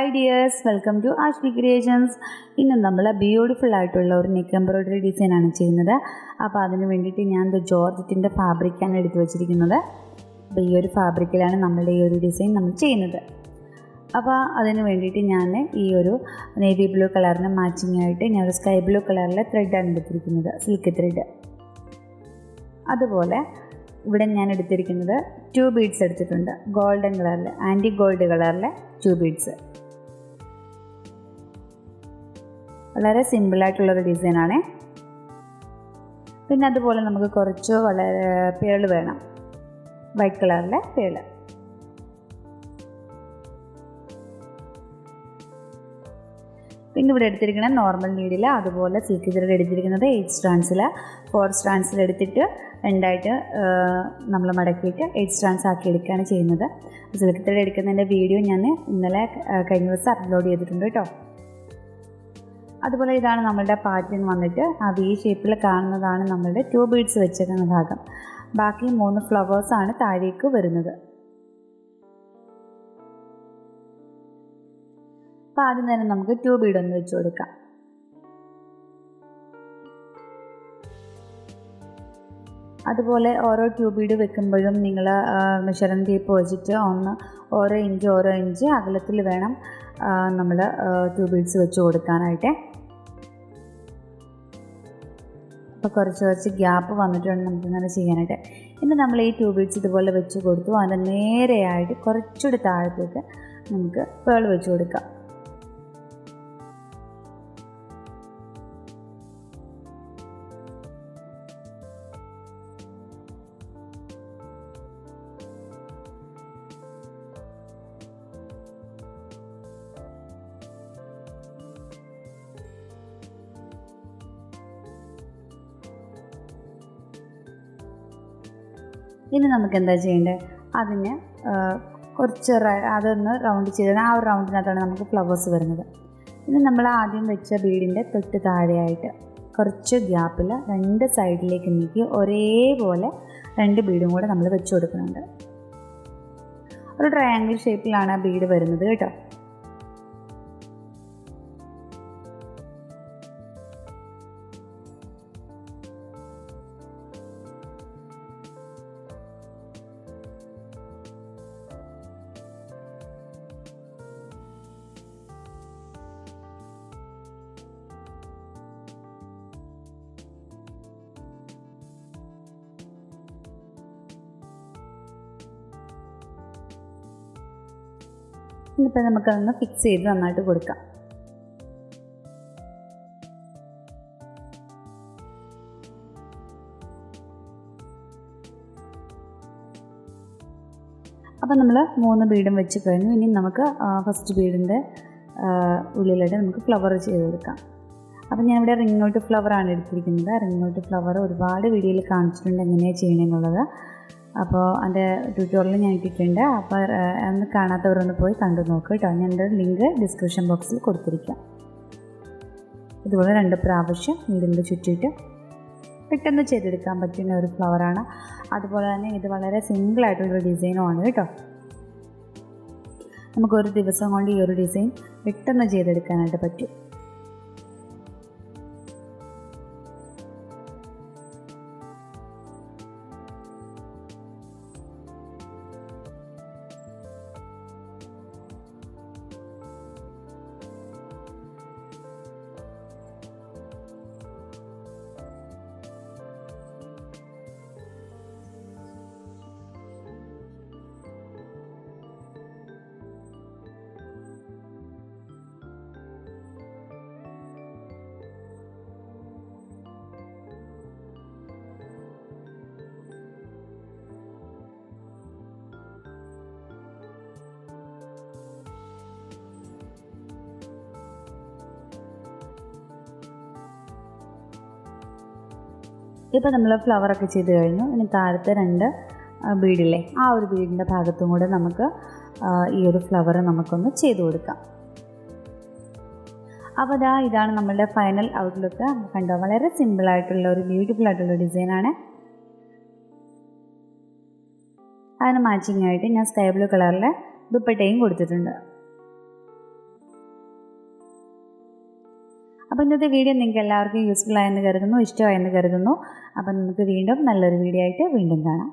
Hi dears, welcome to Ashbicreations. ഇന്ന് നമ്മൾ beautiful ആയിട്ടുള്ള ഒരു നെക്ക് എംബ്രോയിഡറി ഡിസൈൻ ആണ് ചെയ്യുന്നത്. അപ്പോൾ അതിനു വേണ്ടിയിട്ട് ഞാൻ ജോർജറ്റിൻ്റെ ഫാബ്രിക്കാണ് എടുത്തു വെച്ചിരിക്കുന്നത്. അപ്പോൾ ഈ ഒരു ഫാബ്രിക്കിലാണ് നമ്മളുടെ ഈ ഒരു ഡിസൈൻ നമ്മൾ ചെയ്യുന്നത്. അപ്പോൾ അതിന് വേണ്ടിയിട്ട് ഞാൻ ഈ ഒരു നേവി ബ്ലൂ കളറിന് മാച്ചിങ് ആയിട്ട് ഞാൻ ഒരു സ്കൈ ബ്ലൂ കളറിലെ ത്രെഡാണ് എടുത്തിരിക്കുന്നത്, സിൽക്ക് ത്രെഡ്. അതുപോലെ ഇവിടെ ഞാൻ എടുത്തിരിക്കുന്നത് 2 ബീഡ്സ് എടുത്തിട്ടുണ്ട്, ഗോൾഡൻ കളറിൽ, ആൻറ്റി ഗോൾഡ് കളറിലെ 2 ബീഡ്സ്. വളരെ സിമ്പിളായിട്ടുള്ളൊരു ഡിസൈനാണ്. പിന്നെ അതുപോലെ നമുക്ക് കുറച്ച് വളരെ പേള് വേണം, വൈറ്റ് കളറിലെ പേള്. പിന്നെ ഇവിടെ എടുത്തിരിക്കുന്നത് നോർമൽ നീഡിൽ, അതുപോലെ സിൽക്ക് ത്രെഡ് എടുത്തിരിക്കുന്നത് 8 സ്ട്രാൻഡ്സിൽ 4 സ്ട്രാൻഡ്സിൽ എടുത്തിട്ട് രണ്ടായിട്ട് നമ്മൾ മടക്കിയിട്ട് 8 സ്ട്രാൻഡ്സ് ആക്കി എടുക്കുകയാണ് ചെയ്യുന്നത്. സിൽക്ക് ത്രെഡ് എടുക്കുന്നതിൻ്റെ വീഡിയോ ഞാൻ ഇന്നലെ കഴിഞ്ഞ ദിവസം അപ്ലോഡ് ചെയ്തിട്ടുണ്ട് കേട്ടോ. അതുപോലെ ഇതാണ് നമ്മളുടെ പാറ്റേൺ വന്നിട്ട് ആ വി ഷേപ്പിൽ കാണുന്നതാണ് നമ്മളുടെ 2 ബീഡ്സ് വെച്ചേക്കുന്ന ഭാഗം. ബാക്കി 3 ഫ്ലവേഴ്സാണ് താഴേക്ക് വരുന്നത്. അപ്പോൾ ആദ്യം തന്നെ നമുക്ക് 2 ബീഡ് ഒന്ന് വെച്ച് കൊടുക്കാം. അതുപോലെ ഓരോ 2 ബീഡ് വെക്കുമ്പോഴും നിങ്ങൾ മെഷറിംഗ് ടേപ്പ് വെച്ചിട്ട് ഓരോ ഇഞ്ച് അകലത്തിൽ വേണം നമ്മൾ 2 ബീഡ്സ് വെച്ച് കൊടുക്കാനായിട്ട്. അപ്പോൾ കുറച്ച് ഗ്യാപ്പ് വന്നിട്ടുണ്ട് നമുക്കിങ്ങനെ ചെയ്യാനായിട്ട്. ഇനി നമ്മൾ ഈ 2 ബീഡ്സ് ഇതുപോലെ വെച്ച് കൊടുത്തു, അത് നേരെയായിട്ട് കുറച്ചുകൂടി താഴത്തേക്ക് നമുക്ക് പേൾ വെച്ച് കൊടുക്കാം. ഇനി നമുക്ക് എന്താ ചെയ്യേണ്ടത്, അതിന് കുറച്ച് അതൊന്ന് റൗണ്ട് ചെയ്ത് ആ ഒരു റൗണ്ടിനകത്താണ് നമുക്ക് ഫ്ലവേഴ്സ് വരുന്നത്. ഇനി നമ്മൾ ആദ്യം വെച്ച ബീഡിൻ്റെ തൊട്ട് താഴെയായിട്ട് കുറച്ച് ഗ്യാപ്പിൽ 2 സൈഡിലേക്ക് നീക്കി ഒരേപോലെ 2 ബീഡും കൂടെ നമ്മൾ വെച്ച് കൊടുക്കുന്നുണ്ട്. ഒരു ട്രയാങ്കിൾ ഷേപ്പിലാണ് ആ ബീഡ് വരുന്നത് കേട്ടോ. ഇനിയിപ്പോൾ നമുക്കതൊന്ന് ഫിക്സ് ചെയ്ത് നന്നായിട്ട് കൊടുക്കാം. അപ്പോൾ നമ്മൾ 3 ബീഡും വെച്ച് കഴിഞ്ഞു. ഇനി നമുക്ക് ഫസ്റ്റ് ബീഡിൻ്റെ ഉള്ളിലായിട്ട് നമുക്ക് ഫ്ലവർ ചെയ്ത് കൊടുക്കാം. അപ്പോൾ ഞാനിവിടെ റിംഗ് നോട്ട് ഫ്ലവറാണ് എടുത്തിരിക്കുന്നത്. റിംഗ് നോട്ട് ഫ്ലവർ ഒരുപാട് വീഡിയോയിൽ കാണിച്ചിട്ടുണ്ട് എങ്ങനെയാണ് ചെയ്യണമെന്നുള്ളത്. അപ്പോൾ അതിൻ്റെ ട്യൂട്ടോറിയൽ ഞാൻ ഇട്ടിട്ടുണ്ട്. അപ്പോൾ ഒന്ന് കാണാത്തവരൊന്ന് പോയി കണ്ടു നോക്കുക കേട്ടോ. ഞാൻ എൻ്റെ ലിങ്ക് ഡിസ്ക്രിപ്ഷൻ ബോക്സിൽ കൊടുത്തിരിക്കാം. ഇതുപോലെ 2 പ്രാവശ്യം നീഡിൽ ചുറ്റിയിട്ട് പെട്ടെന്ന് ചെയ്തെടുക്കാൻ പറ്റുന്ന ഒരു ഫ്ലവറാണ്. അതുപോലെ തന്നെ ഇത് വളരെ സിമ്പിളായിട്ടുള്ളൊരു ഡിസൈനുമാണ് കേട്ടോ. നമുക്കൊരു ദിവസം കൊണ്ട് ഈ ഒരു ഡിസൈൻ പെട്ടെന്ന് ചെയ്തെടുക്കാനായിട്ട് പറ്റും. ഇപ്പോൾ നമ്മൾ ഫ്ലവറൊക്കെ ചെയ്ത് കഴിഞ്ഞു. ഇനി താഴത്തെ 2 ബീഡില്ലേ, ആ ഒരു ബീഡിൻ്റെ ഭാഗത്തും കൂടെ നമുക്ക് ഈ ഒരു ഫ്ലവർ നമുക്കൊന്ന് ചെയ്ത് കൊടുക്കാം. അപ്പോൾ ഇതാണ് നമ്മളുടെ ഫൈനൽ ഔട്ട്ലുക്ക്. കണ്ടോ, വളരെ സിമ്പിളായിട്ടുള്ള ഒരു ബ്യൂട്ടിഫുൾ ആയിട്ടുള്ള ഡിസൈനാണ്. അതിന് മാച്ചിങ് ആയിട്ട് ഞാൻ സ്കൈ ബ്ലൂ കളറിലെ ദുപ്പട്ടയും കൊടുത്തിട്ടുണ്ട്. അപ്പോൾ ഇന്നത്തെ വീഡിയോ നിങ്ങൾക്ക് എല്ലാവർക്കും യൂസ്ഫുൾ ആയെന്ന് കരുതുന്നു, ഇഷ്ടമായെന്ന് കരുതുന്നു. അപ്പോൾ നമുക്ക് വീണ്ടും നല്ലൊരു വീഡിയോ ആയിട്ട് വീണ്ടും കാണാം.